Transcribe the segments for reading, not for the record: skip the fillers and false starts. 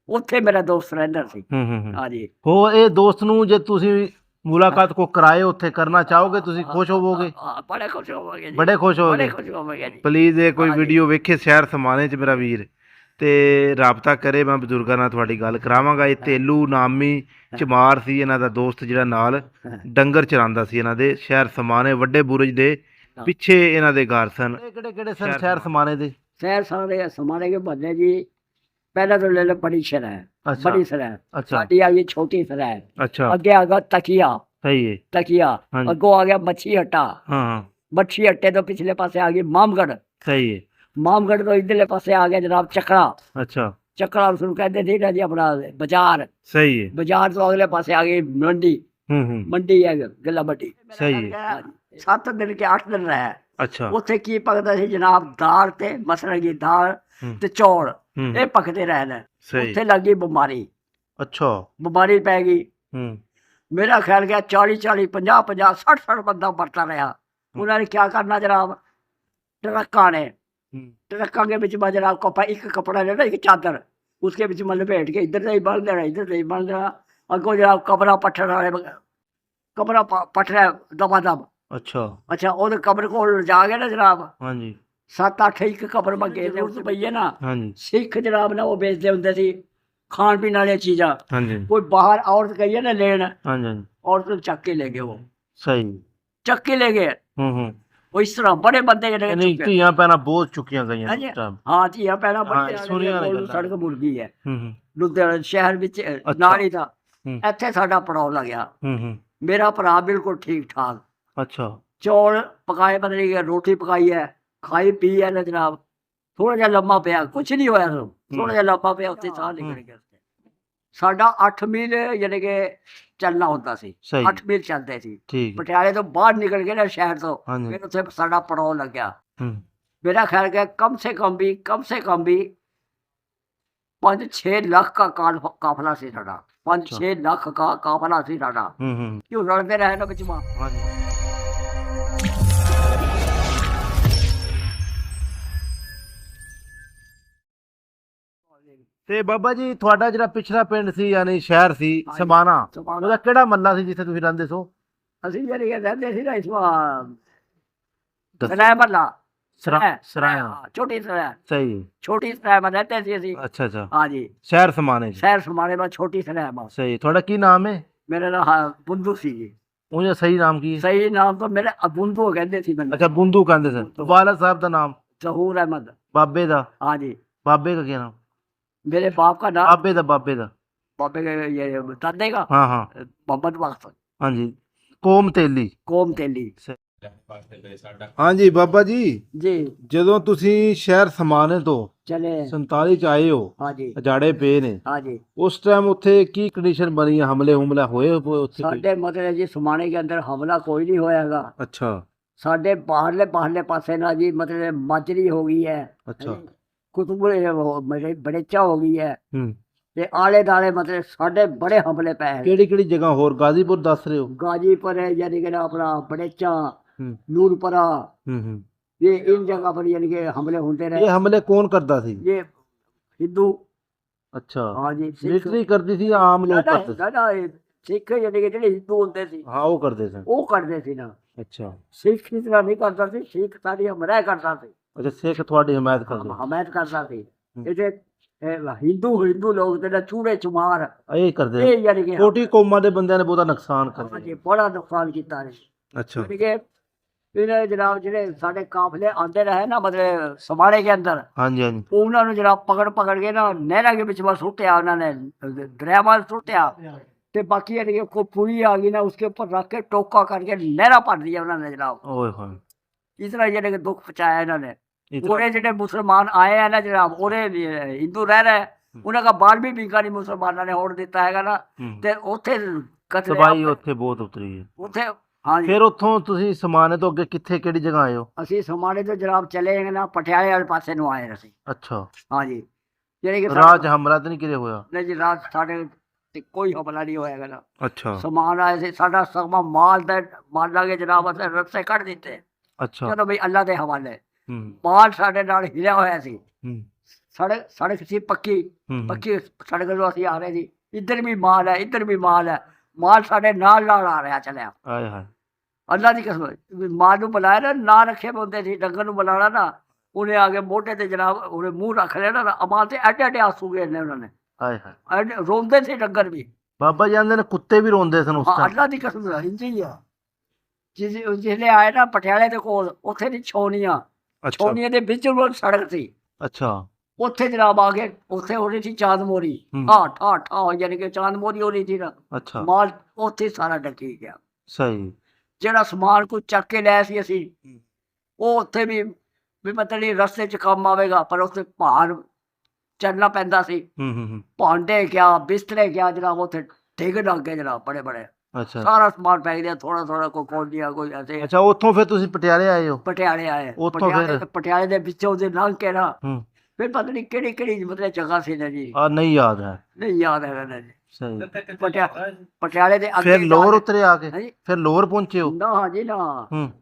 ਉੱਥੇ ਮੇਰਾ ਦੋਸਤ ਰਹਿੰਦਾ ਸੀ। ਹੂੰ ਹਾਂਜੀ। ਹੋ ਇਹ ਦੋਸਤ ਨੂੰ ਜੇ ਤੁਸੀਂ ਮੁਲਾਕਾਤ ਕੋ ਕਰਾਏ ਉੱਥੇ ਕਰਨਾ ਚਾਹੋਗੇ ਤੁਸੀਂ ਖੁਸ਼ ਹੋਵੋਗੇ? ਹਾਂ, ਬੜੇ ਖੁਸ਼ ਹੋਵਾਂਗੇ ਜੀ, ਬੜੇ ਖੁਸ਼ ਬੜੇ ਹੋਵੋਗੇ। ਖੁਸ਼ ਹੋਵਾਂਗੇ ਜੀ। ਪਲੀਜ਼ ਇਹ ਕੋਈ ਹਾਂਜੀ। ਵੀਡੀਓ ਵੇਖੇ ਸ਼ਹਿਰ ਸਮਾਣੇ 'ਚ ਮੇਰਾ ਵੀਰ ਤੇ ਰਾਬਤਾ ਕਰੇ, ਮੈਂ ਬਜ਼ੁਰਗਾਂ ਨਾਲ ਤੁਹਾਡੀ ਗੱਲ ਕਰਾਵਾਂਗਾ। ਇਹ ਤੇਲੂ ਨਾਮੀ ਚਮਾਰ ਸੀ ਇਹਨਾਂ ਦਾ ਦੋਸਤ, ਜਿਹੜਾ ਨਾਲ ਡੰਗਰ ਚਰਾਉਂਦਾ ਸੀ ਇਹਨਾਂ ਦੇ। ਸ਼ਹਿਰ ਸਮਾਣੇ ਵੱਡੇ ਬੁਰਜ ਦੇ ਪਿੱਛੇ ਇਹਨਾਂ ਦੇ ਘਰ ਸਨ। ਕਿਹੜੇ ਕਿਹੜੇ ਸਨ ਸ਼ਹਿਰ ਸਮਾਣੇ ਦੇ? शहर सारे समाने के बदले जी, पहले तो ले लो बड़ी शरह, अच्छा। बड़ी शरह, अच्छा साड़ी आ गई छोटी शरह, अच्छा अगे आ गया तकिया, सही है। तकिया, हाँ जी। अगो आ गया मच्छी हट्टा, हाँ हाँ मच्छी हट्टे तो पिछले पासे आ गई मामगढ़, सही है। मामगढ़ तो इधरले पासे आ गया जनाब चकड़ा, अच्छा चकड़ा उसको कहते थे ना जी अपना बाजार, सही है। बाजार तो अगले पासे आ गई मंडी, मंडी है गला मंडी। सही है। 7 दिन के 8 दिन रहा। अच्छा ਉੱਥੇ ਕੀ ਪਕਦਾ ਸੀ ਜਨਾਬ? ਦਾਲ ਤੇ ਮਸਰਾਂ ਦੀ ਦਾਲ ਤੇ ਚੌਲ, ਇਹ ਪਕਦੇ ਰਹਿਣ। ਸਹੀ। ਉੱਥੇ ਲੱਗੀ ਬਿਮਾਰੀ, अच्छा ਬਿਮਾਰੀ ਪੈ ਗਈ। हम्म ਮੇਰਾ ਖਿਆਲ ਗਿਆ 40 40 50 50 60 60 ਬੰਦਾ ਵਰਤਾ ਰਿਹਾ। ਉਹਨਾਂ ਨੇ ਕੀ ਕਰਨਾ ਜਨਾਬ? ਟਰੱਕਾਂ ਨੇ, ਟਰੱਕਾਂ ਦੇ ਵਿੱਚ ਜਨਾਬ ਇੱਕ ਕੱਪੜਾ ਲੈਣਾ, ਇੱਕ ਚਾਦਰ, ਉਸਕੇ ਵਿੱਚ ਮੈਂ ਲਪੇਟ ਕੇ ਇੱਧਰ से ही बन देना, इधर से ही बन देना। ਅੱਗੋਂ ਜਨਾਬ ਕਬਰਾਂ ਪੱਟਣ ਵਾਲੇ, ਕਬਰਾਂ ਪੱਟ ਰਿਹਾ ਦਬਾ ਦਬ। अच्छा ਅੱਛਾ, ਉਹਦੇ ਕਬਰ ਕੋਲ ਜਾ ਕੇ ਨਾ ਜਨਾਬ, हाँ जी 7 8 ਇੱਕ ਕਬਰ ਮੰਗੇ ਤੇ ਉਸ ਪਈਏ ਨਾ। हाँ जी ਸਿੱਖ ਜਨਾਬ ਨਾ ਉਹ ਵੇਚਦੇ ਹੁੰਦੇ ਸੀ ਖਾਣ ਪੀਣ ਵਾਲੀਆਂ ਚੀਜ਼ਾਂ। हाँ जी ਕੋਈ ਬਾਹਰ ਔਰਤ ਕਹੀਏ ਨਾ ਲੈਣ, हाँ जी ਔਰਤ ਨੂੰ ਚੱਕ ਕੇ ਲੈ ਗਏ, ਉਹ सही। ਚੱਕ ਕੇ ਲੈ ਗਏ। हम्म ਉਹ ਇਸ ਤਰ੍ਹਾਂ ਬੜੇ ਬੰਦੇ ਜਿਹੜੇ नहीं ਚੁੱਕੇ। ਧੀਆਂ ਭੈਣਾਂ ਬਹੁਤ ਚੁੱਕੀਆਂ ਗਈਆਂ ਹਾਂਜੀ। ਇਸ ਟਾਈਮ। ਹਾਂ, ਧੀਆਂ ਭੈਣਾਂ ਹਾਂ, ਬੜੇ ਸੁਣੀਆਂ ਨੇ ਗੱਲਾਂ। ਸੜਕ ਮੁਰਗੀ ਹੈ ਹੂੰ ਲੁਧਿਆਣਾ ਸ਼ਹਿਰ ਵਿੱਚ ਨਾਲ ਹੀ ਤਾਂ। ਹੂੰ। ਇੱਥੇ ਸਾਡਾ ਪੜਾਅ ਲੱਗਿਆ। ਹੂੰ ਮੇਰਾ ਭਰਾ ਬਿਲਕੁਲ ਠੀਕ ਠਾਕ, अच्छा ਚੌਲ ਪਕਾਏ, ਬਦਲੀ ਗਏ, ਰੋਟੀ ਪਕਾਈ ਹੈ, ਖਾਈ ਪੀ ਹੈ ਨਾ ਜਨਾਬ। ਥੋੜਾ ਜਿਹਾ ਲੰਮਾ ਪਿਆ, ਕੁਛ ਨਹੀਂ ਹੋਇਆ ਸਾਨੂੰ, ਥੋੜਾ ਜਿਹਾ ਲੰਮਾ ਪਿਆ, ਉੱਥੇ ਸਾਹ ਨਿਕਲ ਗਿਆ। ਸਾਡਾ 8 ਮੀਲ ਯਾਨੀ ਕਿ ਚੱਲਣਾ ਹੁੰਦਾ ਸੀ, ਸਹੀ। 8 ਮੀਲ ਚੱਲਦੇ ਸੀ। ठीक ਪਟਿਆਲੇ ਤੋਂ ਬਾਹਰ ਨਿਕਲ ਗਏ ਨਾ ਸ਼ਹਿਰ ਤੋਂ, ਹਾਂਜੀ। ਫਿਰ ਉੱਥੇ ਸਾਡਾ ਪੜਾਅ ਲੱਗਿਆ। हम्म मेरा ख्याल है कम से कम भी 5-6 लाख का काफिला सी साडा, 5-6 लाख का काफिला सी साडा। क्यों लड़ते रहे ना बिच मां। हाँ जी ਤੇ ਬਾਬਾ ਜੀ ਤੁਹਾਡਾ ਜਿਹੜਾ ਪਿਛਲਾ ਪਿੰਡ ਸੀ ਯਾਨੀ ਸ਼ਹਿਰ ਸੀ ਹਾਂਜੀ। ਸਮਾਣਾ, ਸਮਾਣਾ। ਉਹਦਾ ਕਿਹੜਾ ਮੱਲਾ ਸੀ ਜਿੱਥੇ ਤੁਸੀਂ ਰਹਿੰਦੇ ਸੋ? ਅਸੀਂ ਜਿਹੜੀ ਕਿ रहते सी ना इसमें ਦੱਸੋ। सराय महला, ਸਰਾਇਆ हाँ, छोटी सराय, ਸਹੀ। छोटी सराय में रहते सी ਅਸੀਂ। ਅੱਛਾ ਅੱਛਾ हाँ जी, ਸ਼ਹਿਰ ਸਮਾਣੇ ਚ। शहर समाने में छोटी सराय में। ਸਹੀ। ਤੁਹਾਡਾ ਕੀ ਨਾਮ ਹੈ? मेरा नाम बुंदू सी जी। ਉਹਦਾ ਸਹੀ ਨਾਮ ਕੀ ਹੈ? सही नाम तो मेरे बुंदू कहते सी मैंने। ਅੱਛਾ ਬੁੰਦੂ ਕਹਿੰਦੇ ਸਨ। ਬੁੰਦੂ। ਵਾਲਦ ਸਾਹਿਬ ਦਾ ਨਾਮ? जहूर अहमद। ਬਾਬੇ ਦਾ? हाँ जी, ਬਾਬੇ ਦਾ ਕੀ ਨਾਮ? मेरे बाप का नाम ਬਾਬੇ ਦਾ बाबे के ये दादे का ਹਾਂ ਹਾਂ मोहम्मद वाकफ, ਹਾਂਜੀ ਕੋਮ ਤੇਲੀ। कोम तेली ਹਾਂਜੀ ਬਾਬਾ ਜੀ, जी। ਜਦੋਂ ਤੁਸੀਂ ਸ਼ਹਿਰ ਸਮਾਣੇ ਤੋਂ चले। 47 ਚ ਆਏ ਹੋ, हाँ जी, ਅਜਾੜੇ ਪਏ ਨੇ, हाँ जी। ਉਸ ਟਾਈਮ ਉੱਥੇ ਕੀ ਕੰਡੀਸ਼ਨ ਬਣੀ ਹੈ? ਹਮਲੇ ਹੋਏ ਉੱਥੇ ਕੋਈ? साढ़े मतलब जी समाने के अंदर हमला कोई नहीं होएगा। ਅੱਛਾ साढ़े बाहरले पासे ना जी मतलब माजरी हो गई है, ਅੱਛਾ कुतुब बड़ेचा हो गई है, ਹੂੰ ते आले दाले मतलब साढ़े बड़े हमले पे हैं। ਕਿਹੜੀ ਕਿਹੜੀ ਜਗ੍ਹਾ ਹੋਰ ਗਾਜ਼ੀਪੁਰ ਦੱਸ ਰਹੇ ਹੋ? गाजीपुर है यानी कि ना अपना बड़ेचा, ਹੂੰ नूरपुरा, ਹੂੰ ये इन जगह पर यानी कि हमले होते रहे। ਇਹ ਹਮਲੇ ਕੌਣ ਕਰਦਾ ਸੀ? ये हिंदू। ਅੱਛਾ हाँ जी, सिख। ਮਿਲਟਰੀ ਕਰਦੀ ਸੀ ਜਾਂ ਆਮ ਲੋਕ ਕਰਦੇ ਸੀ? ਨਾ ਸਿੱਖ ਯਾਨੀ ਕਿ ਜਿਹੜੇ ਹਿੰਦੂ ਹੁੰਦੇ ਸੀ ਹਾਂ ਉਹ ਕਰਦੇ ਸਨ। ਉਹ ਕਰਦੇ ਸੀ ਨਾ। ਅੱਛਾ ਸਿੱਖ ਇਸ ਤਰ੍ਹਾਂ ਨਹੀਂ ਕਰਦਾ ਸੀ, ਸਿੱਖ ਸਾਡੀ ਹਮਰਾਹ ਕਰਦਾ ਸੀ, ਅੱਛਾ ਸਿੱਖ ਤੁਹਾਡੀ ਹਮਾਇਤ ਕਰਦੇ? ਹਮਾਇਤ ਕਰਦਾ ਸੀ। ਇਹਦੇ ਹਿੰਦੂ ਲੋਕ ਤੇ ਚੂੜੇ ਚੁਮਾਰ ਇਹ ਕਰਦੇ ਇਹ ਯਾਨੀ ਕਿ ਛੋਟੀ ਕੌਮਾਂ ਦੇ ਬੰਦਿਆਂ ਨੇ ਬਹੁਤਾ ਨੁਕਸਾਨ ਕਰਦੇ। ਹਾਂਜੀ ਬੜਾ ਨੁਕਸਾਨ ਕੀਤਾ ਨੇ। ਅੱਛਾ ਯਾਨੀ ਕਿ ਇਹਨਾਂ ਜਨਾਬ ਜਿਹੜੇ ਸਾਡੇ ਕਾਫਲੇ ਆਉਂਦੇ ਰਹੇ ਨਾ ਮਤਲਬ ਸਮਾਣੇ ਕੇ ਅੰਦਰ, ਹਾਂਜੀ ਹਾਂਜੀ ਉਹਨਾਂ ਨੂੰ ਜਨਾਬ ਪਕੜ ਕੇ ਨਾ ਨਹਿਰਾਂ ਦੇ ਵਿੱਚ ਸੁੱਟਿਆ ਉਹਨਾਂ ਨੇ, ਦਰਿਆਵਾਂ ਸੁੱਟਿਆ ਤੇ ਬਾਕੀ ਯਾਨੀ ਕਿ ਕੋਈ ਪੁਲੀ ਆ ਗਈ ना उसके ऊपर रख के टोका करके नहरा भर दिया उन्होंने जनाब। ਓਏ ਹੋਏ इस तरह यानी कि दुख पहुंचाया इन्होंने। इतना- और जो मुसलमान आए हैं ना जनाब, और हिंदू रह रहे हैं, उन्होंने बाल भी बिका नहीं मुसलमानों ने होड़ दिता है ना, ते उत्थे कतले ਤਬਾਹੀ ਉੱਥੇ ਬਹੁਤ ਉਤਰੀ ਹੈ। उत्थे। हाँ जी, ਫਿਰ ਉੱਥੋਂ ਤੁਸੀਂ ਸਮਾਣੇ ਤੋਂ ਅੱਗੇ ਕਿੱਥੇ ਕਿਹੜੀ ਜਗ੍ਹਾ ਆਏ ਹੋ? ਅਸੀਂ समाने तो जनाब चले हैं ना पटियाले वाले पासे ਨੂੰ ਆਏ ਅਸੀਂ। ਅੱਛਾ हाँ जी, यानी कि ਰਾਹ 'ਚ ਹਮਲਾ ਤਾਂ ਨਹੀਂ ਕਿਤੇ ਹੋਇਆ? नहीं जी, रात साढ़े ते कोई हमला नहीं होएगा ना। ਅੱਛਾ समान आए थे साडा सगमा माल लागे जनाब असें रस्ते कट दिते। ਅੱਛਾ चलो भाई अल्लाह के हवाले। ਹੂੰ माल साडे नाल हिलिया होया सी, ਹੂੰ सड़क सी पक्की ਹੂੰ पक्की सड़क ਤੋਂ ਅਸੀਂ ਆ ਰਹੇ ਸੀ। ਇੱਧਰ ਵੀ ਮਾਲ ਹੈ, ਇੱਧਰ ਵੀ ਮਾਲ ਹੈ। ਮਾਲ ਸਾਡੇ ਨਾਲ ਨਾਲ ਆ ਰਿਹਾ ਚੱਲਿਆ। ਆਏ ਹਾਏ ਅੱਲਾ ਦੀ ਕਸਮ, ਵੀ ਮਾਲ ਨੂੰ ਬੁਲਾਇਆ ਨਾ ਰੱਖੇ ਹੁੰਦੇ ਸੀ, ਡੰਗਰ ਨੂੰ ਬੁਲਾਉਣਾ ਨਾ, ਉਹਨੇ ਆ ਕੇ ਮੋਢੇ ਤੇ ਜਨਾਬ ਉਹਨੇ ਮੂੰਹ ਰੱਖ ਲੈਣਾ ਨਾ, ਅਮਾਲ ਤੇ ਐਡੇ ਐਡੇ ਆਂਸੂ ਗੇਰਨੇ ਉਹਨਾਂ ਨੇ। ਆਏ ਹਾਏ ਰੋਂਦੇ ਸੀ ਡੰਗਰ ਵੀ। ਬਾਬਾ ਜੀ ਆਂਦੇ ਨੇ ਕੁੱਤੇ ਵੀ ਰੋਂਦੇ ਸਨ ਉਸ ਹਾਂ, ਟਾਈਮ। ਅੱਲਾ ਦੀ ਕਸਮ ਇੰਜੀ ਆ। ਜਿਹਨੇ ਆਏ ਨਾ ਪਟਿਆਲੇ ਦੇ ਕੋਲ, ਉੱਥੇ ਦੀ ਛਾਉਣੀਆਂ, ਅੱਛਾ ਛਾਉਣੀਆਂ ਦੇ ਵਿੱਚ ਉਹ ਸੜਕ ਸੀ। ਅੱਛਾ ਉੱਥੇ ਜਨਾਬ ਆ ਕੇ ਉੱਥੇ ਹੋ ਰਹੀ ਸੀ ਚਾਂਦ ਮੋਰੀ। ਹੂੰ। ਠਾ ਠਾ ਠਾ ਯਾਨੀ ਕਿ ਚਾਂਦ ਮੋਰੀ ਹੋ ਰਹੀ ਸੀ ਨਾ, ਅੱਛਾ ਮਾਲ ਉੱਥੇ ਸਾਰਾ ਡੱਕੀ ਗਿਆ। ਸਹੀ ਜਿਹੜਾ ਸਮਾਨ ਕੋਈ ਚੱਕ ਕੇ ਲਿਆ ਸੀ ਅਸੀਂ, ਉਹ ਉੱਥੇ ਵੀ ਮਤਲਬ ਨਹੀਂ ਰਸਤੇ 'ਚ ਕੰਮ ਆਵੇਗਾ, ਪਰ ਉੱਥੇ ਭਾਰ ਚੱਲਣਾ ਪੈਂਦਾ ਸੀ। ਹੂੰ ਭਾਂਡੇ ਗਿਆ, ਬਿਸਤਰੇ ਗਿਆ ਜਨਾਬ, ਉੱਥੇ ਡਿੱਗ ਲੱਗ ਗਏ ਜਨਾਬ ਬੜੇ ਬੜੇ। ਅੱਛਾ ਸਾਰਾ ਸਮਾਨ ਪੈ ਗਿਆ, ਥੋੜਾ ਥੋੜਾ, ਕੋਈ ਕੋਲੀਆਂ, ਕੋਈ ਐਸੇ। ਅੱਛਾ ਉੱਥੋਂ ਫਿਰ ਤੁਸੀਂ ਪਟਿਆਲੇ ਆਏ ਹੋ? ਪਟਿਆਲੇ ਆਏ। ਉੱਥੋਂ ਫਿਰ? ਪਟਿਆਲੇ ਦੇ ਵਿੱਚੋਂ ਦੇ ਲੰਘ ਕੇ ਨਾ, ਹੂੰ ਫਿਰ ਪਤਾ ਨਹੀਂ ਕਿਹੜੀ ਕਿਹੜੀ ਮਤਲਬ ਜਗ੍ਹਾ ਸੀ ਨਾ ਜੀ, ਆ ਨਹੀਂ ਯਾਦ ਹੈ। ਨਹੀਂ ਯਾਦ ਹੈਗਾ ਨਾ ਜੀ। ਸਹੀ ਪਟਿਆਲੇ ਦੇ ਅੱਗੇ ਫਿਰ ਲੋਰ ਉਤਰੇ ਆ ਕੇ? ਹਾਂਜੀ। ਫਿਰ ਲੋਰ ਪਹੁੰਚੇ ਹੋ? ਨਾ ਜੀ ਨਾ, ਹੂੰ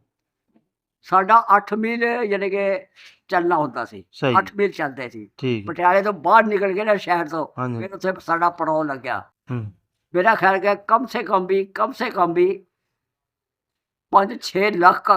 ਸਾਡਾ 8 ਮੀਲ ਯਾਨੀ ਕਿ ਚੱਲਣਾ ਹੁੰਦਾ ਸੀ। ਸਹੀ 8 ਮੀਲ ਚੱਲਦੇ ਸੀ। ਠੀਕ ਪਟਿਆਲੇ ਤੋਂ ਬਾਹਰ ਨਿਕਲ ਗਏ ਨਾ ਸ਼ਹਿਰ ਤੋਂ, ਹਾਂਜੀ। ਫਿਰ ਉੱਥੇ ਸਾਡਾ ਪੜਾਅ ਲੱਗਿਆ। ਹੂੰ मेरा ख्याल है कम से कम भी 5-6 ਲੱਖ का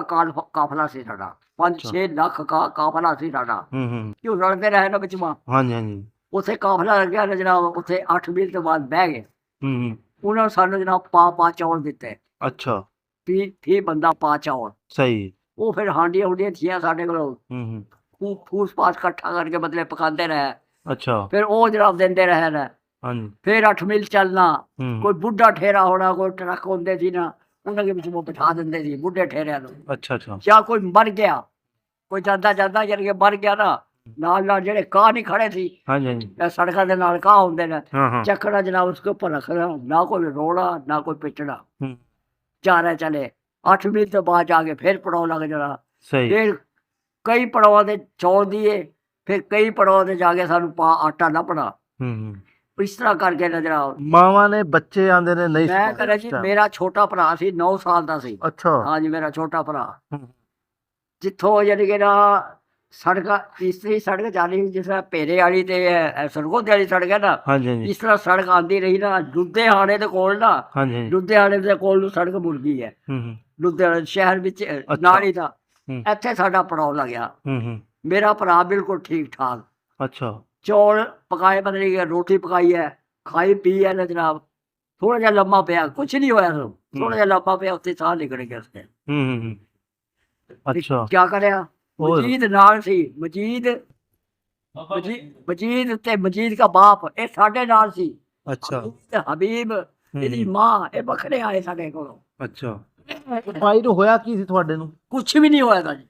ਕਾਫਲਾ ਸੀ ਸਾਡਾ। 5-6 ਲੱਖ का ਕਾਫਲਾ ਸੀ ਸਾਡਾ। ਹੂੰ ਕਿਉਂ ਲੜਦੇ ਰਹੇ ਨਾ ਵਿੱਚ ਮਾਂ। ਹਾਂਜੀ ਹਾਂਜੀ ਉੱਥੇ ਕਾਫਲਾ ਲੱਗਿਆ ਨਾ ਜਨਾਬ, ਉੱਥੇ 8 ਮੀਲ ਤੋਂ ਬਾਅਦ ਬਹਿ ਗਏ। ਹੂੰ ਉਹਨਾਂ ਨੇ ਸਾਨੂੰ ਜਨਾਬ ਪਾ ਚੌਲ ਦਿੱਤੇ। ਅੱਛਾ 30 ਬੰਦਾ ਪਾ ਚੌਲ। ਸਹੀ ਉਹ ਫਿਰ ਹਾਂਡੀਆਂ ਹੁੰਡੀਆਂ ਥੀਆਂ ਸਾਡੇ ਕੋਲ, ਹੂੰ ਫੂਸ ਪਾਸ ਇਕੱਠਾ ਕਰਕੇ ਮਤਲਬ ਪਕਾਉਂਦੇ ਰਹੇ। ਅੱਛਾ ਫਿਰ ਉਹ ਜਨਾਬ ਦਿੰਦੇ ਰਹੇ ਨੇ। ਹਾਂਜੀ ਫਿਰ 8 ਮੀਲ ਚੱਲਣਾ। ਹੂੰ ਕੋਈ ਬੁੱਢਾ ਠੇਰਾ ਹੋਣਾ, ਕੋਈ ਟਰੱਕ ਹੁੰਦੇ ਸੀ ਨਾ, ਉਹਨਾਂ ਦੇ ਵਿੱਚ ਉਹ ਬਿਠਾ ਦਿੰਦੇ ਸੀ ਬੁੱਢੇ ਠੇਰਿਆਂ ਨੂੰ। ਅੱਛਾ ਅੱਛਾ ਜਾਂ ਕੋਈ ਮਰ ਗਿਆ, ਕੋਈ ਜਾਂਦਾ ਜਾਂਦਾ ਯਾਨੀ ਕਿ ਮਰ ਗਿਆ ਨਾ, ਨਾਲ ਨਾਲ ਜਿਹੜੇ ਕਾਹ ਨਹੀਂ ਖੜੇ ਸੀ, ਹਾਂਜੀ ਹਾਂਜੀ ਇਹ ਸੜਕਾਂ ਦੇ ਨਾਲ ਕਾਹ ਹੁੰਦੇ ਨੇ, ਹਾਂ ਹਾਂ ਚੱਕਣਾ ਜਨਾਬ ਉਸਕੇ ਉੱਪਰ ਰੱਖਣਾ, ਨਾ ਕੋਈ ਰੋਣਾ ਨਾ ਕੋਈ ਪਿੱਟਣਾ, ਹੂੰ ਜਾ ਰਹੇ ਚਲੇ। 8 ਮੀਲ ਤੋਂ ਬਾਅਦ ਜਾ ਕੇ ਫਿਰ ਪੜਾਅ ਲੱਗ ਜਾਣਾ। ਸਹੀ ਫਿਰ ਕਈ ਪੜਾਵਾਂ ਦੇ ਚੌਲ ਦੀਏ, ਫਿਰ ਕਈ ਪੜਾਵਾਂ ਦੇ ਜਾ ਕੇ ਸਾਨੂੰ ਆਟਾ ਲੱਭਣਾ। ਹੂੰ ਇਸ ਤਰ੍ਹਾਂ ਕਰਕੇ ਨਾ ਜਨਾਬ। ਮਾਵਾਂ ਨੇ ਬੱਚੇ ਆਂਦੇ ਨੇ ਨਹੀਂ ਮੈਂ ਕਰਿਆ ਜੀ, ਮੇਰਾ ਛੋਟਾ ਭਰਾ ਸੀ, 9 ਸਾਲ ਦਾ ਸੀ। ਅੱਛਾ ਹਾਂਜੀ, ਮੇਰਾ ਛੋਟਾ ਭਰਾ, ਹੂੰ ਜਿੱਥੋਂ ਯਾਨੀ ਕਿ ਨਾ ਸੜਕ, ਤੀਸਰੀ ਸੜਕ ਚੱਲੀ, ਜਿਸ ਤਰ੍ਹਾਂ ਭੇਰੇ ਵਾਲੀ ਤੇ ਸਰਗੋਧੇ ਵਾਲੀ ਸੜਕ ਹੈ ਨਾ, ਹਾਂਜੀ ਹਾਂਜੀ ਇਸ ਤਰ੍ਹਾਂ ਸੜਕ ਆਉਂਦੀ ਰਹੀ ਨਾ, ਲੁਧਿਆਣੇ ਦੇ ਕੋਲ ਨਾ, ਹਾਂਜੀ ਹਾਂਜੀ ਲੁਧਿਆਣੇ ਦੇ ਕੋਲ ਨੂੰ ਸੜਕ ਮੁੜ ਗਈ ਹੈ। ਹੂੰ ਲੁਧਿਆਣੇ ਸ਼ਹਿਰ ਵਿੱਚ ਨਾਲ ਹੀ ਦਾ, ਹੂੰ ਇੱਥੇ ਸਾਡਾ ਪੜਾਅ ਲੱਗਿਆ। ਹੂੰ ਮੇਰਾ ਭਰਾ ਬਿਲਕੁਲ ਠੀਕ ਠਾਕ, ਅੱਛਾ ਚੌਲ ਪਕਾਏ, ਪਤਾ ਨਹੀਂ ਰੋਟੀ ਪਕਾਈ ਹੈ, ਖਾਈ ਪੀ ਹੈ ਨਾ ਜਨਾਬ। ਥੋੜਾ ਜਿਹਾ ਲੰਮਾ ਪਿਆ, ਕੁਛ ਨਹੀਂ ਹੋਇਆ ਸਾਨੂੰ, ਥੋੜਾ ਜਿਹਾ ਲੰਮਾ ਪਿਆ, ਉੱਥੇ ਸਾਹ ਨਿਕਲ ਗਿਆ ਉਸਨੇ। ਹੂੰ ਅੱਛਾ ਕਿਆ ਕਰਿਆ, ਹੋਰ? ਮਜੀਦ ਨਾਲ ਸੀ, ਮਜੀਦ ਤੇ ਮਜੀਦ ਦਾ ਬਾਪ, ਇਹ ਸਾਡੇ ਨਾਲ ਸੀ। ਅੱਛਾ ਤੇ ਹਬੀਬ, ਇਹਦੀ ਮਾਂ, ਇਹ ਵੱਖਰੇ ਆਏ ਸਾਡੇ ਕੋਲੋਂ। ਅੱਛਾ ਭਾਈ ਨੂੰ ਹੋਇਆ ਕੀ ਸੀ ਤੁਹਾਡੇ ਨੂੰ? ਕੁਛ ਵੀ ਨਹੀਂ ਹੋਇਆ ਜੀ,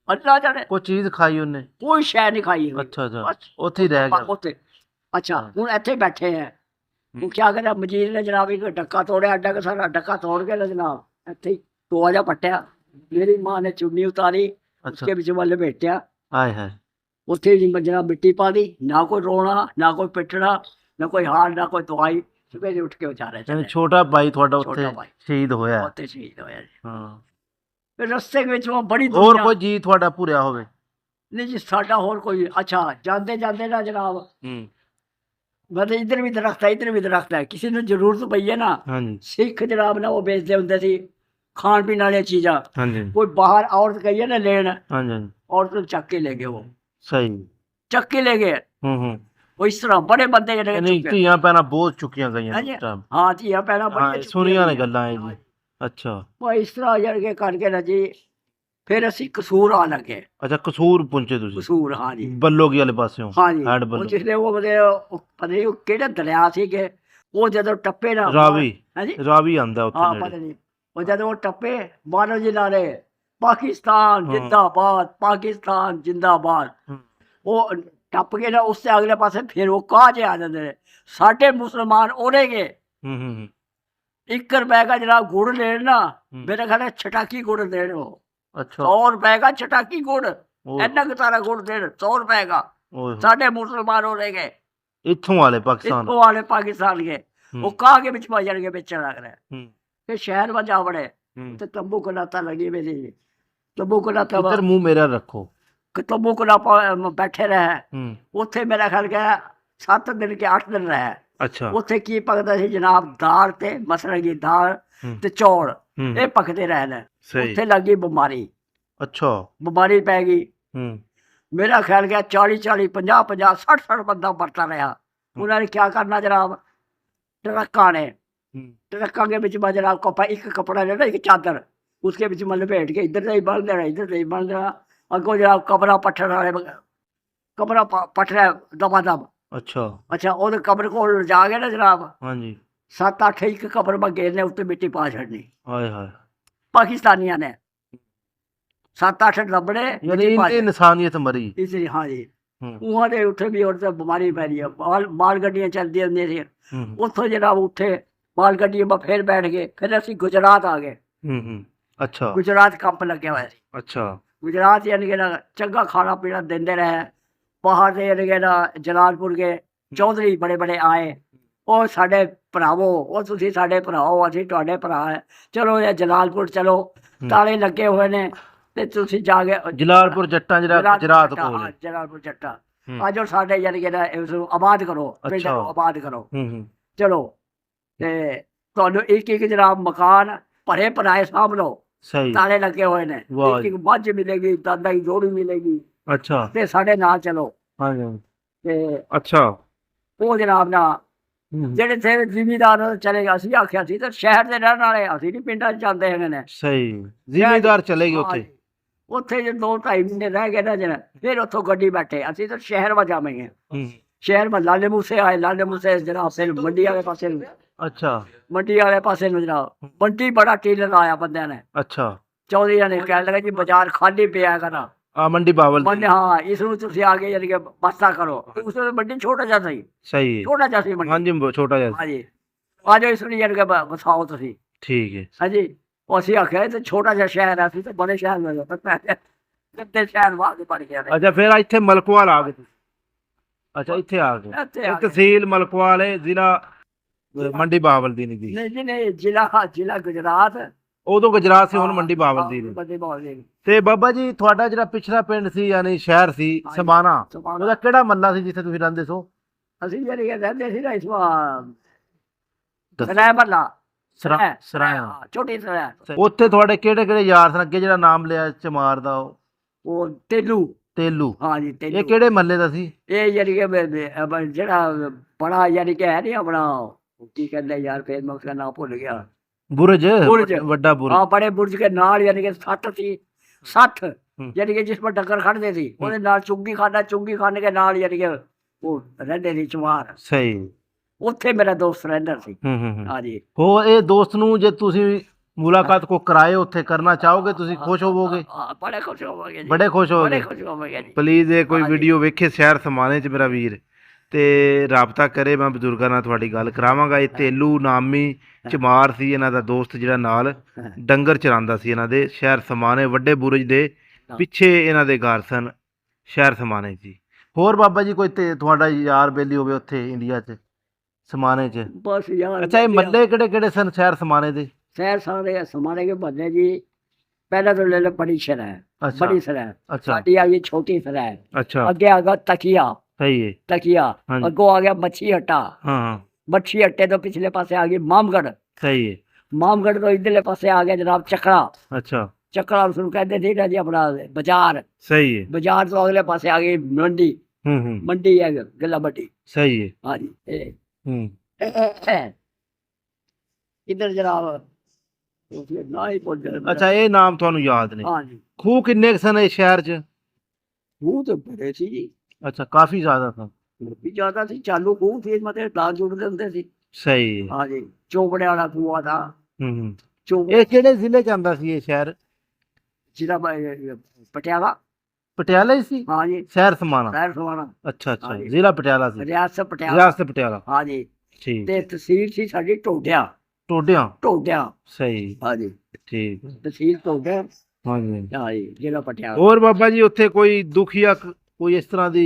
ਅੱਲਾ ਜਾਣੇ। ਕੋਈ ਚੀਜ਼ ਖਾਈ ਉਹਨੇ? ਕੋਈ ਸ਼ੈ ਨਹੀਂ ਖਾਈ ਹੋਈ। ਅੱਛਾ ਅੱਛਾ ਬਸ ਉੱਥੇ ਹੀ ਰਹਿ ਗਿਆ। ਉੱਥੇ। ਅੱਛਾ ਹੁਣ ਇੱਥੇ ਬੈਠੇ ਹੈ। ਉਹ ਕਿਆ ਕਰਿਆ ਮਜੀਦ ਨੇ ਜਨਾਬ, ਇੱਕ ਡੱਕਾ ਤੋੜਿਆ, ਅੱਡਾ ਕਿ ਸਾਰਾ ਡੱਕਾ ਤੋੜ ਕੇ ਨਾ ਜਨਾਬ ਇੱਥੇ ਹੀ ਟੋਆ ਜਿਹਾ ਪੱਟਿਆ। ਮੇਰੀ ਮਾਂ ਨੇ ਚੁੰਨੀ ਉਤਾਰੀ, ਉਸਕੇ ਵਿੱਚ ਵੱਲ ਲਪੇਟਿਆ, ਹਾਏ ਹਾਏ ਉੱਥੇ ਜਨਾਬ ਮਿੱਟੀ ਪਾ ਦੀ। ਨਾ ਕੋਈ ਰੋਣਾ, ਨਾ ਕੋਈ ਪਿੱਟਣਾ, ਨਾ ਕੋਈ ਹਾਲ, ਨਾ ਕੋਈ ਦਵਾਈ। ਸਵੇਰੇ ਉੱਠ ਕੇ ਵਿਚਾਰੇ ਯਾਨੀ ਛੋਟਾ ਭਾਈ ਤੁਹਾਡਾ ਛੋਟਾ ਉੱਥੇ ਭਾਈ ਸ਼ਹੀਦ ਹੋਇਆ? ਉੱਥੇ ਸ਼ਹੀਦ ਹੋਇਆ ਜੀ। ਹਾਂ ਫਿਰ ਰਸਤੇ ਵਿੱਚ ਉਹ ਬੜੀ ਹੋਰ ਦੁਨੀਆ ਕੋਈ ਜੀ ਤੁਹਾਡਾ ਭੁਰਿਆ ਹੋਵੇ? ਨਹੀਂ ਜੀ, ਸਾਡਾ ਹੋਰ ਕੋਈ। ਅੱਛਾ ਜਾਂਦੇ ਜਾਂਦੇ ਨਾ ਜਨਾਬ, ਹੂੰ ਮਤਲਬ ਇੱਧਰ ਵੀ ਦਰਖਤ ਹੈ, ਇੱਧਰ ਵੀ ਦਰਖਤ ਹੈ, ਕਿਸੇ ਨੂੰ ਜ਼ਰੂਰਤ ਪਈ ਹੈ ਨਾ, ਹਾਂਜੀ ਸਿੱਖ ਜਨਾਬ ਨਾ ਉਹ ਵੇਚਦੇ ਹੁੰਦੇ ਸੀ ਖਾਣ ਪੀਣ ਵਾਲੀਆਂ ਚੀਜ਼ਾਂ। ਹਾਂਜੀ ਕੋਈ ਬਾਹਰ ਔਰਤ ਗਈ ਹੈ ਨਾ ਲੈਣ, ਹਾਂਜੀ ਹਾਂਜੀ ਔਰਤ ਨੂੰ ਚੱਕ ਕੇ ਲੈ ਗਏ, ਉਹ ਸਹੀ ਚੱਕ ਕੇ ਲੈ ਗਏ। ਹੂੰ ਉਹ ਇਸ ਤਰ੍ਹਾਂ ਬੜੇ ਬੰਦੇ ਜਿਹੜੇ ਨਹੀਂ ਚੁੱਕੇ। ਧੀਆਂ ਭੈਣਾਂ ਬਹੁਤ ਚੁੱਕੀਆਂ ਗਈਆਂ ਹਾਂਜੀ, ਉਸ ਟਾਈਮ। ਹਾਂ ਧੀਆਂ ਭੈਣਾਂ ਹਾਂ ਬੜੀਆਂ ਸੁਣੀਆਂ ਨੇ ਚੁੱਕੀਆਂ ਗੱਲਾਂ ਇਹ ਜੀ। ਅੱਛਾ ਉਹ ਇਸ ਤਰ੍ਹਾਂ ਕਰਕੇ ਕਰਕੇ ਨਾ ਜੀ, ਫਿਰ ਅਸੀਂ ਕਸੂਰ ਆ ਲੱਗੇ। ਅੱਛਾ ਕਸੂਰ ਪਹੁੰਚੇ ਤੁਸੀਂ? ਕਸੂਰ, ਹਾਂ ਜੀ, ਬੱਲੋਗੀ ਵਾਲੇ ਪਾਸਿਓਂ? ਹਾਂਜੀ। ਹੈਡ ਉਹ ਬੱਲੋ ਜਿਸਲੇ ਉਹ ਪਤਾ ਨਹੀਂ ਉਹ ਕਿਹੜੇ ਦਰਿਆ ਸੀਗੇ, ਉਹ ਜਦੋਂ ਟੱਪੇ ਨਾ ਰਾਵੀ ਹਾਂਜੀ ਰਾਵੀ ਆਂਦਾ ਉੱਥੇ ਹਾਂ ਨੇੜੇ। ਪਤਾ ਨਹੀਂ, ਉਹ ਜਦੋਂ ਉਹ ਟੱਪੇ ਮਾਨੋ ਜੀ ਨਾਰੇ ਪਾਕਿਸਤਾਨ ਹਾਂ। ਜਿੰਦਾਬਾਦ, ਪਾਕਿਸਤਾਨ ਜਿੰਦਾਬਾਦ। ਹੂੰ, ਉਹ ਟੱਪ ਕੇ ਨਾ ਉਸ ਤੇ ਅਗਲੇ ਪਾਸੇ ਫਿਰ ਉਹ ਕਾਹ 'ਚ ਆ ਜਾਂਦੇ ਨੇ। ਸਾਡੇ ਮੁਸਲਮਾਨ ਉਹਨੇ ਗਏ ਹੂੰ 1 ਰੁਪਏ का जनाब गुड़ लेन ना, हम्म। मेरा ख्याल है छटाकी गुड़ देन वो, अच्छा 100 रुपए का छटाकी गुड़, ਉਹ इतना का सारा गुड़ देन 100 रुपए का। ਓਏ साढ़े मुसलमान हो रहे गए, ਇੱਥੋਂ ਵਾਲੇ ਪਾਕਿस्तान? इतों वाले पाकिस्तान के, वो कहा के बिच बाजार के बेचने लग रहे। हम्म, फिर शहर में जा बड़े हम्म। तो तंबू को लाता लगी मेरी, तंबू को लाता इधर मुंह मेरा रखो। तंबू कोला बैठे रहे ਹੂੰ ਉੱਥੇ ਮੇਰਾ ਖਿਆਲ ਗਿਆ 7 ਦਿਨ ਕੇ 8 ਦਿਨ ਰਹੇ ਅੱਛਾ ਉੱਥੇ ਕੀ ਪਕਦਾ ਸੀ ਜਨਾਬ ਦਾਲ ਤੇ ਮਸਰਾਂ ਦੀ ਦਾਲ ਹੂੰ ਤੇ ਚੌਲ ਹੂੰ ਇਹ ਪਕਦੇ ਰਹੇ ਨੇ ਸਹੀ ਉੱਥੇ ਲੱਗੀ ਬਿਮਾਰੀ ਅੱਛਾ ਪੈ ਗਈ ਹੂੰ ਮੇਰਾ ਖਿਆਲ ਗਿਆ 40 40 50 50 60 60 ਬੰਦਾ ਮਰता ਰਿਹਾ ਉਹਨਾਂ ਨੇ ਕੀ ਕਰਨਾ ਜਨਾਬ ਟਰੱਕਾਂ ਨੇ ਹੂੰ ट्रकों के बीच में जनाब एक कपड़ा लेना एक चादर उसके बीच में लपेट के इधर से ही बन देना इधर से ही बन देना अगो जनाब कमरा पट्ठर वाले कमरा पट रहा दबा दब ਅੱਛਾ अच्छा वो कबर को जा गए ना जनाब ਹਾਂਜੀ 7 8 एक कबर में घेरने उत्ते मिट्टी पा छड़नी ਹਾਏ ਹਾਏ पाकिस्तानियों ने 7 8 दबड़े ਯਾਨੀ ਇਹ ਇਨਸਾਨੀਅਤ ਮਰੀ इसलिए हाँ जी ਹੂੰ वहाँ के उत्थे भी और बीमारी फैली है माल गड्डियां चलती होंगी सी ਹੂੰ उत्थों जनाब उत्थे माल गड्डियों में फिर बैठ गए फिर असी गुजरात आ गए ਹੂੰ ਅੱਛਾ गुजरात कंप लगे हुए सी ਅੱਛਾ गुजरात यानी कि ना चंगा खाना पीना देंदे रहे बाहर से यानी कि ना जलालपुर के चौधरी बड़े बड़े आए ਉਹ ਸਾਡੇ ਭਰਾਵੋ ਉਹ ਤੁਸੀਂ ਸਾਡੇ ਭਰਾਓ ਅਸੀਂ ਤੁਹਾਡੇ ਭਰਾ ਹੈ ਚਲੋ ਇਹ ਜਲਾਲਪੁਰ ਚਲੋ ਤਾਲੇ ਲੱਗੇ ਹੋਏ ਨੇ ਤੇ ਤੁਸੀਂ ਜਾ ਕੇ ਜਲਾਲਪੁਰ ਜੱਟਾਂ ਜਿਹੜਾ ਗੁਜਰਾਤ ਕੋਲ ਹੈ। ਜਲਾਲਪੁਰ ਜੱਟਾਂ ਹੂੰ ਅੱਜ ਉਹ ਸਾਡੇ ਯਾਨੀ ਕਿ ਨਾ ਇਸ ਨੂੰ ਆਬਾਦ ਕਰੋ ਪਿੰਡ ਅੱਛਾ। ਨੂੰ ਆਬਾਦ ਕਰੋ ਹੂੰ ਚਲੋ ਤੇ ਤੁਹਾਨੂੰ ਇੱਕ ਇੱਕ ਜਨਾਬ ਮਕਾਨ ਭਰੇ ਭਰਾਏ ਸਾਂਭ ਲਓ ਸਹੀ ਤਾਲੇ ਲੱਗੇ ਹੋਏ ਨੇ ਵਾਹ ਇੱਕ ਇੱਕ ਮੱਝ ਮਿਲੇਗੀ ਦਾਦਾ ਦੀ ਜੋੜੀ ਮਿਲੇਗੀ ਅੱਛਾ ਤੇ ਸਾਡੇ ਨਾਲ ਚਲੋ ਹਾਂਜੀ ਤੇ ਅੱਛਾ ਉਹ ਜਨਾਬ ਨਾ ਹੂੰ ਜਿਹੜੇ ਥੇ ਜ਼ਿਮੀਦਾਰ ਚਲੇਗਾ ਅਸੀਂ ਆਖਿਆ ਸੀ ਤਾਂ ਸ਼ਹਿਰ ਦੇ ਰਹਿਣ ਵਾਲੇ ਅਸੀਂ ਨਹੀਂ ਪਿੰਡਾਂ 'ਚ ਜਾਂਦੇ ਹੈਗੇ ਨੇ ਸਹੀ ਜ਼ਿਮੀਦਾਰ ਚਲੇ ਗਏ ਉੱਥੇ ਉੱਥੇ ਜੇ 2 2.5 ਮਹੀਨੇ ਰਹਿ ਗਏ ਨਾ ਜਰਾ ਫਿਰ ਉੱਥੋਂ ਗੱਡੀ ਬੈਠੇ ਅਸੀਂ ਤਾਂ ਸ਼ਹਿਰ ਵਿੱਚ ਜਾਵਾਂਗੇ ਹੂੰ ਸ਼ਹਿਰ में लाले मूसे आए लाले मूसे जनाब फिर मंडी वाले पासे ਅੱਛਾ मंडी वाले पासे जनाब मंडी बड़ा टीलर आया बंदे ने ਅੱਛਾ चौधरी ने कह लगा जी बाजार खाली पिया करा ਆ ਮੰਡੀ ਬਾਵਲ ਦੀ। मैंने हाँ इसमें तुम आगे यानी कि बस्ता करो उसमें मंडी छोटा जा सही ਸਹੀ ਹੈ। छोटा जा सही मंडी ਹਾਂਜੀ ਛੋਟਾ ਜਿਹਾ हाँ जी आ जाओ इसमें यानी कि बसाओ तुम ਠੀਕ ਹੈ हाँ जी और ਅਸੀਂ ਆਖਿਆ ਇਹ ਤਾਂ ਛੋਟਾ ਜਿਹਾ ਸ਼ਹਿਰ ਹੈ ਅਸੀਂ ਤਾਂ ਬੜੇ ਸ਼ਹਿਰ में ਕਿੱਥੇ ਸ਼ਹਿਰ ਵਾਹ ਪੜ ਗਿਆ ਨੇ ਅੱਛਾ ਫਿਰ ਇੱਥੇ ਮਲਕਵਾਲ ਆ ਗਏ ਤੁਸੀਂ ਅੱਛਾ ਇੱਥੇ ਆ ਗਏ ਇੱਥੇ ਇਹ ਆ ਗਏ। ਤਹਿਸੀਲ ਮਲਕਵਾਲ ਹੈ ਜ਼ਿਲ੍ਹਾ ਮੰਡੀ ਬਾਵਲਦੀਨ ਦੀ ਨਹੀਂ ਜੀ ਨਹੀਂ ਜ਼ਿਲ੍ਹਾ ਗੁਜਰਾਤ ਉਦੋਂ ਗੁਜਰਾਤ ਸੀ ਹੁਣ ਮੰਡੀ ਬਾਵਲਦੀਨ ਮੰਡੀ ਬਾਵਲਦੀਨ ਤੇ ਬਾਬਾ ਜੀ ਤੁਹਾਡਾ ਜਿਹੜਾ ਪਿਛਲਾ ਪਿੰਡ ਸੀ ਯਾਨੀ ਸ਼ਹਿਰ ਸੀ ਹਾਂਜੀ। ਸਮਾਣਾ ਸਮਾਣਾ। ਉਹਦਾ ਕਿਹੜਾ ਮੱਲਾ ਸੀ ਜਿੱਥੇ ਤੁਸੀਂ ਰਹਿੰਦੇ ਸੋ ਅਸੀਂ ਜਿਹੜੀ ਰਹਿੰਦੇ ਸੀ ਨਾ ਇਸ ਵਾਰ ਸਰਾਏ ਮੱਲਾ ਸਰਾਇਆ ਛੋਟੀ ਸਰਾਏ ਉੱਥੇ ਤੁਹਾਡੇ ਕਿਹੜੇ ਕਿਹੜੇ ਯਾਰ ਸਨ ਅੱਗੇ ਜਿਹੜਾ ਨਾਮ ਲਿਆ ਚਮਾਰ ਦਾ ਉਹ ਤੇਲੂ ਤੇਲੂ ਹਾਂ ਜੀ ਇਹ ਤੇਲੂ ਕਿਹੜੇ ਮੱਲੇ ਦਾ ਸੀ ਇਹ ਯਾਨੀ ਕਿ ਜਿਹੜਾ ਬੜਾ ਯਾਨੀ ਕਿ ਹੈ ਨਹੀਂ ਆਪਣਾ ਕੀ ਕਹਿੰਦੇ ਯਾਰ ਫਿਰ ਮੈਂ ਉਸਦਾ ਨਾਮ ਭੁੱਲ ਗਿਆ ਬੁਰਜ ਬੁਰਜ। ਵੱਡਾ ਬੁਰਜ हाँ बड़े बुर्ज के नाल यानी कि 60 थी 60 हम्म। यानी कि जिस पर डंगर खड़ते थी ਉਹਦੇ ਨਾਲ ਚੁੰਗੀ ਖਾने के नाल यानी कि ਉਹ ਰਹਿੰਦੇ ਸੀ ਚਮਾਰ ਸਹੀ ਉੱਥੇ ਮੇਰਾ ਦੋਸਤ ਰਹਿੰਦਾ ਸੀ ਹੂੰ ਹਾਂਜੀ ਹੋ ਇਹ ਦੋਸਤ ਨੂੰ ਜੇ ਤੁਸੀਂ ਮੁਲਾਕਾਤ ਕੋ ਕਰਾਏ ਉੱਥੇ ਕਰਨਾ ਚਾਹੋਗੇ ਤੁਸੀਂ ਖੁਸ਼ ਹੋਵੋਗੇ ਹਾਂ ਬੜੇ ਖੁਸ਼ ਹੋਵਾਂਗੇ ਜੀ ਬੜੇ ਖੁਸ਼ ਬੜੇ ਹੋਵੋਗੇ ਖੁਸ਼ ਹੋਵਾਂਗੇ ਜੀ ਪਲੀਜ਼ ਇਹ ਕੋਈ ਹਾਂਜੀ। ਵੀਡੀਓ ਵੇਖੇ ਸ਼ਹਿਰ ਸਮਾਣੇ ਚ ਮੇਰਾ ਵੀਰ ਤੇ ਰਾਬਤਾ ਕਰੇ ਮੈਂ ਬਜ਼ੁਰਗਾਂ ਨਾਲ ਤੁਹਾਡੀ ਗੱਲ ਕਰਾਵਾਂਗਾ ਇਹ ਤੇਲੂ ਨਾਮੀ ਚਮਾਰ ਸੀ ਇਹਨਾਂ ਦਾ ਦੋਸਤ ਜਿਹੜਾ ਨਾਲ ਡੰਗਰ ਚਰਾਉਂਦਾ ਸੀ ਇਹਨਾਂ ਦੇ ਸ਼ਹਿਰ ਸਮਾਣੇ ਵੱਡੇ ਬੁਰਜ ਦੇ ਪਿੱਛੇ ਇਹਨਾਂ ਦੇ ਘਰ ਸਨ ਸ਼ਹਿਰ ਸਮਾਣੇ ਜੀ ਹੋਰ ਬਾਬਾ ਜੀ ਕੋਈ ਤੁਹਾਡਾ ਯਾਰ ਬੇਲੀ ਹੋਵੇ ਉੱਥੇ ਇੰਡੀਆ 'ਚ ਸਮਾਣੇ 'ਚ ਬਸ ਯਾਰ ਅੱਛਾ ਇਹ ਮੱਲੇ ਕਿਹੜੇ ਕਿਹੜੇ ਸਨ ਸ਼ਹਿਰ ਸਮਾਣੇ ਦੇ ਸ਼ਹਿਰ ਸਾਰੇ ਸਮਾਣੇ ਕੇ ਬੰਦੇ ਜੀ ਪਹਿਲਾਂ ਤਾਂ ਲੈ ਲਓ ਬੜੀ ਸ਼ਹਿਰ ਅੱਛਾ ਬੜੀ ਸ਼ਹਿਰ ਅੱਛਾ ਸਾਡੀ ਆ ਗਈ ਛੋਟੀ ਸ਼ਹਿਰ ਅੱਛਾ ਅੱਗੇ ਆ ਗਿਆ ਤਕੀਆ ਸਹੀ ਹੈ ਹਾਂਜੀ। ਅੱਗੋਂ ਆ ਗਿਆ ਮੱਛੀ ਹੱਟਾ ਹਾਂ ਹਾਂ ਮੱਛੀ ਅੱਟੇ ਤੋਂ ਪਿਛਲੇ ਪਾਸੇ ਆ ਗਈ ਮਾਮਗੜ ਸਹੀ ਹੈ ਮਾਮਗੜ ਤੋਂ ਇਧਰਲੇ ਪਾਸੇ ਆ ਗਿਆ ਜਨਾਬ ਚੱਕੜਾ ਅੱਛਾ ਚੱਕੜਾ ਉਸਨੂੰ ਕਹਿੰਦੇ ਸੀ ਨਾ ਜੀ ਆਪਣਾ ਬਾਜ਼ਾਰ ਸਹੀ ਹੈ ਬਾਜ਼ਾਰ ਤੋਂ ਅਗਲੇ ਪਾਸੇ ਆ ਗਈ ਮੰਡੀ ਹੂੰ ਮੰਡੀ ਹੈ ਗੱਲਾ ਮੰਡੀ ਸਹੀ ਹੈ ਹਾਂਜੀ ਇਹ ਹੂੰ ਇਧਰ ਜਨਾਬ ਨਾ ਹੀ ਪੁੱਛ ਅੱਛਾ ਇਹ ਨਾਮ ਤੁਹਾਨੂੰ ਯਾਦ ਨੇ ਹਾਂਜੀ ਖੂਹ ਕਿੰਨੇ ਕੁ ਸਨ ਇਸ ਸ਼ਹਿਰ 'ਚ ਉਹ ਤਾਂ ਬੜੇ ਸੀ ਜੀ ਅੱਛਾ ਕਾਫੀ ਜ਼ਿਆਦਾ ਸਨ ਵੀ ਜ਼ਿਆਦਾ ਸੀ ਚਾਲੂ ਖੂਹ ਸੀ ਮਤੇ ਦਾਲ ਜੁੜਦੇ ਹੁੰਦੇ ਸੀ ਸਹੀ ਹੈ ਹਾਂਜੀ ਚੋਪੜੇ ਵਾਲਾ ਖੂਆ ਦਾ ਹੂੰ ਚੋਪ ਇਹ ਕਿਹੜੇ ਜ਼ਿਲ੍ਹੇ 'ਚ ਆਉਂਦਾ ਸੀ ਇਹ ਸ਼ਹਿਰ ਜਿਹੜਾ ਪਟਿਆਲਾ ਪਟਿਆਲਾ ਹੀ ਸੀ ਹਾਂਜੀ ਸ਼ਹਿਰ ਸਮਾਣਾ ਸ਼ਹਿਰ ਸਮਾਣਾ ਅੱਛਾ ਅੱਛਾ ਹਾਂਜੀ। ਜ਼ਿਲ੍ਹਾ ਪਟਿਆਲਾ ਸੀ ਰਿਆਸਤ ਪਟਿਆਲਾ ਰਿਆਸਤ ਪਟਿਆਲਾ ਹਾਂਜੀ ਠੀਕ ਤੇ ਤਹਿਸੀਲ ਸੀ ਸਾਡੀ ਟੋਡਿਆਂ ਟੋਡਿਆਂ ਸਹੀ ਹਾਂਜੀ ਠੀਕ ਤਹਿਸੀਲ ਟੋਡਿਆਂ ਹਾਂਜੀ ਹਾਂਜੀ ਜ਼ਿਲ੍ਹਾ ਪਟਿਆਲਾ ਹੋਰ ਬਾਬਾ ਜੀ ਉੱਥੇ ਕੋਈ ਦੁਖੀਆ ਕੋਈ ਇਸ ਤਰ੍ਹਾਂ ਦੀ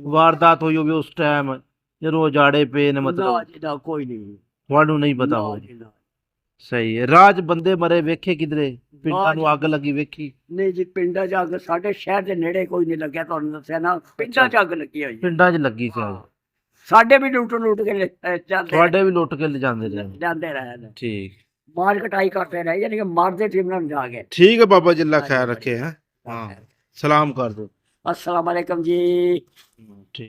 ਵਾਰਦਾਤ ਹੋਈ ਹੋਵੇ ਉਸ ਟਾਈਮ ਜਦੋਂ ਉਜਾੜੇ ਪਏ ਨੇ ਨਾ ਮਤਲਬ ਜੀ ਨਾ ਕੋਈ ਨਹੀਂ ਤੁਹਾਨੂੰ ਨਹੀਂ ਪਤਾ ਨਾ ਹੋਵੇ ਜੀ, ਨਾ। ਸਹੀ ਹੈ। ਰਾਜ ਬੰਦੇ ਮਰੇ ਵੇਖੇ ਕਿਧਰੇ, ਪਿੰਡਾਂ ਨੂੰ ਅੱਗ ਲੱਗੀ ਵੇਖੀ? ਨਹੀਂ ਜੀ, ਪਿੰਡਾਂ 'ਚ ਅੱਗ ਸਾਡੇ ਸ਼ਹਿਰ ਦੇ ਨੇੜੇ ਕੋਈ ਨਹੀਂ ਲੱਗਿਆ, ਤੁਹਾਨੂੰ ਦੱਸਿਆ ਨਾ, ਪਿੰਡਾਂ 'ਚ ਅੱਗ ਲੱਗੀ ਹੋਈ ਹੈ। ਪਿੰਡਾਂ 'ਚ ਲੱਗੀ ਸੀ ਅੱਗ। ਸਾਡੇ ਵੀ ਲੁੱਟ ਕੇ ਜਾਂਦੇ ਤੁਹਾਡੇ ਵੀ ਲੁੱਟ ਕੇ ਲਿਜਾਂਦੇ ਰਹੇ? ਜਾਂਦੇ ਰਹੇ ਨੇ, ਠੀਕ ਮਾਰ ਕਟਾਈ ਕਰਦੇ ਰਹੇ, ਯਾਨੀ ਕਿ ਮਾਰਦੇ ਸੀ ਉਹਨਾਂ ਨੂੰ ਜਾ ਕੇ। ਠੀਕ ਹੈ ਬਾਬਾ ਜੀ, ਅੱਲਾ ਖੈਰ ਰੱਖੇ। ਹਾਂ, ਸਲਾਮ ਕਰ ਦਿਓ। अस्सलाम वालेकुम जी।